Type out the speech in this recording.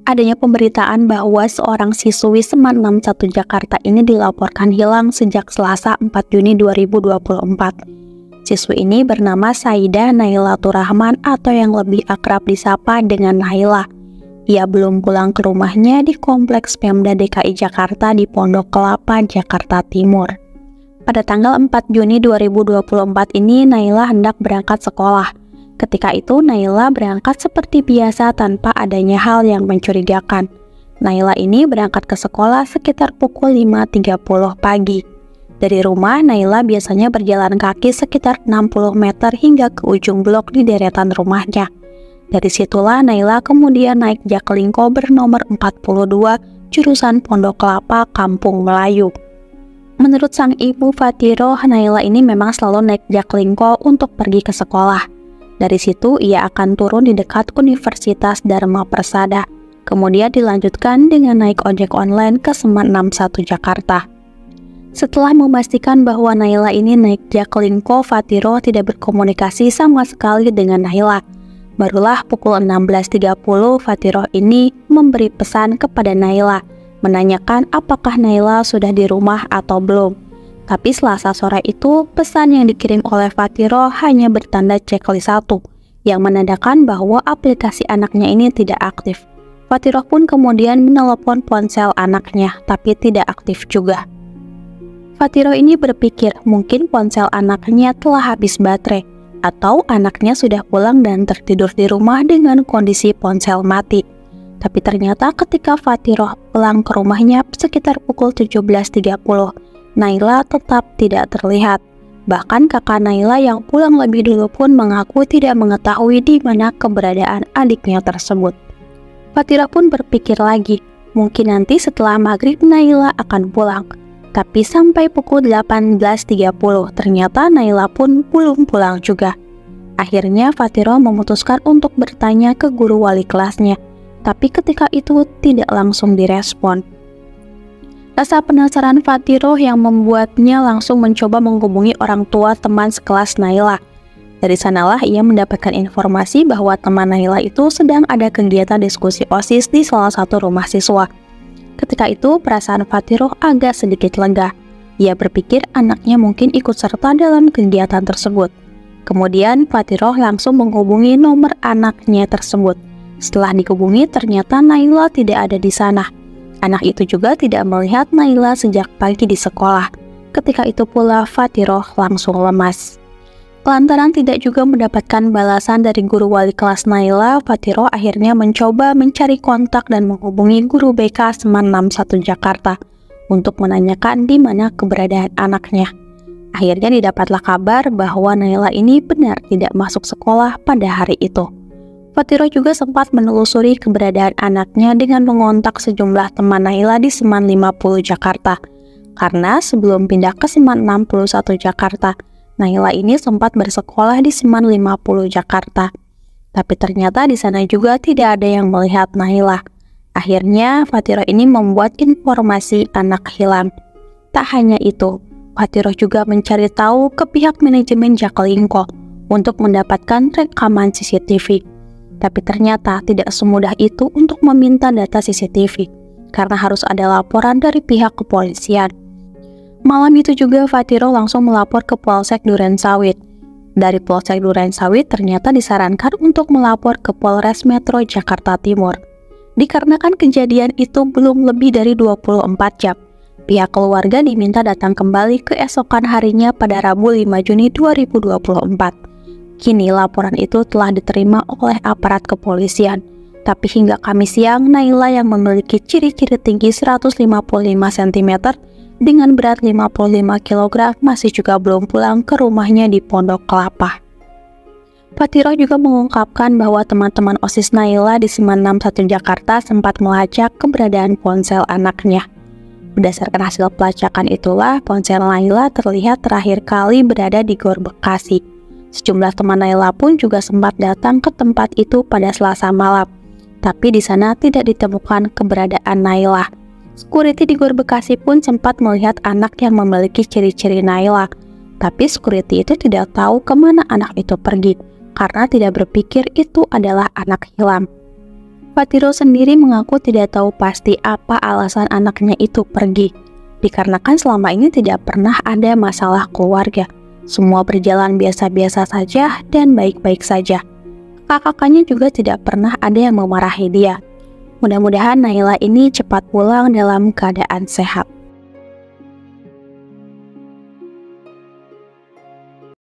Adanya pemberitaan bahwa seorang siswi Seman 61 Jakarta ini dilaporkan hilang sejak Selasa 4 Juni 2024. Siswi ini bernama Saidah Nailatur Rahman atau yang lebih akrab disapa dengan Naila. Ia belum pulang ke rumahnya di Kompleks Pemda DKI Jakarta di Pondok Kelapa, Jakarta Timur. Pada tanggal 4 Juni 2024 ini Naila hendak berangkat sekolah. Ketika itu Naila berangkat seperti biasa tanpa adanya hal yang mencurigakan. Naila ini berangkat ke sekolah sekitar pukul 5.30 pagi. Dari rumah, Naila biasanya berjalan kaki sekitar 60 meter hingga ke ujung blok di deretan rumahnya. Dari situlah Naila kemudian naik Jaklingko bernomor 42 jurusan Pondok Kelapa, Kampung Melayu. Menurut sang ibu Fatiroh, Naila ini memang selalu naik Jaklingko untuk pergi ke sekolah. Dari situ ia akan turun di dekat Universitas Dharma Persada. Kemudian dilanjutkan dengan naik ojek online ke Seman 61 Jakarta. Setelah memastikan bahwa Naila ini naik Jaklingko, Fatiroh tidak berkomunikasi sama sekali dengan Naila. Barulah pukul 16.30 Fatiroh ini memberi pesan kepada Naila, menanyakan apakah Naila sudah di rumah atau belum. Tapi Selasa sore itu, pesan yang dikirim oleh Fatiroh hanya bertanda checklist 1, yang menandakan bahwa aplikasi anaknya ini tidak aktif. Fatiroh pun kemudian menelepon ponsel anaknya, tapi tidak aktif juga. Fatiroh ini berpikir mungkin ponsel anaknya telah habis baterai, atau anaknya sudah pulang dan tertidur di rumah dengan kondisi ponsel mati. Tapi ternyata ketika Fatiroh pulang ke rumahnya sekitar pukul 17.30, Naila tetap tidak terlihat. Bahkan kakak Naila yang pulang lebih dulu pun mengaku tidak mengetahui di mana keberadaan adiknya tersebut. Fatiroh pun berpikir lagi, mungkin nanti setelah maghrib Naila akan pulang. Tapi sampai pukul 18.30 ternyata Naila pun belum pulang juga. Akhirnya Fatiroh memutuskan untuk bertanya ke guru wali kelasnya, tapi ketika itu tidak langsung direspon. Rasa penasaran Fatiroh yang membuatnya langsung mencoba menghubungi orang tua teman sekelas Naila. Dari sanalah ia mendapatkan informasi bahwa teman Naila itu sedang ada kegiatan diskusi OSIS di salah satu rumah siswa. Ketika itu perasaan Fatiroh agak sedikit lega. Ia berpikir anaknya mungkin ikut serta dalam kegiatan tersebut. Kemudian Fatiroh langsung menghubungi nomor anaknya tersebut. Setelah dihubungi ternyata Naila tidak ada di sana. Anak itu juga tidak melihat Naila sejak pagi di sekolah. Ketika itu pula Fatiroh langsung lemas. Lantaran tidak juga mendapatkan balasan dari guru wali kelas Naila, Fatiroh akhirnya mencoba mencari kontak dan menghubungi guru BK Seman 61 Jakarta untuk menanyakan di mana keberadaan anaknya. Akhirnya didapatlah kabar bahwa Naila ini benar tidak masuk sekolah pada hari itu. Fatiroh juga sempat menelusuri keberadaan anaknya dengan mengontak sejumlah teman Naila di Seman 50 Jakarta. Karena sebelum pindah ke Seman 61 Jakarta, Naila ini sempat bersekolah di Seman 50 Jakarta. Tapi ternyata di sana juga tidak ada yang melihat Naila. Akhirnya Fatiroh ini membuat informasi anak hilang. Tak hanya itu, Fatiroh juga mencari tahu ke pihak manajemen Jaklingko untuk mendapatkan rekaman CCTV. Tapi ternyata tidak semudah itu untuk meminta data CCTV, karena harus ada laporan dari pihak kepolisian. Malam itu juga Fatiroh langsung melapor ke Polsek Durensawit. Dari Polsek Durensawit ternyata disarankan untuk melapor ke Polres Metro Jakarta Timur. Dikarenakan kejadian itu belum lebih dari 24 jam, pihak keluarga diminta datang kembali keesokan harinya pada Rabu 5 Juni 2024. Kini laporan itu telah diterima oleh aparat kepolisian. Tapi hingga Kamis siang, Naila yang memiliki ciri-ciri tinggi 155 cm dengan berat 55 kg masih juga belum pulang ke rumahnya di Pondok Kelapa. Fatiroh juga mengungkapkan bahwa teman-teman OSIS Naila di Seman 61 Jakarta sempat melacak keberadaan ponsel anaknya. Berdasarkan hasil pelacakan itulah, ponsel Naila terlihat terakhir kali berada di Gor Bekasi. Sejumlah teman Naila pun juga sempat datang ke tempat itu pada Selasa malam, tapi di sana tidak ditemukan keberadaan Naila. Security di Gor Bekasi pun sempat melihat anak yang memiliki ciri-ciri Naila, tapi security itu tidak tahu kemana anak itu pergi, karena tidak berpikir itu adalah anak hilang. Fatiro sendiri mengaku tidak tahu pasti apa alasan anaknya itu pergi, dikarenakan selama ini tidak pernah ada masalah keluarga. Semua berjalan biasa-biasa saja dan baik-baik saja. Kakak-kakaknya juga tidak pernah ada yang memarahi dia. Mudah-mudahan Naila ini cepat pulang dalam keadaan sehat.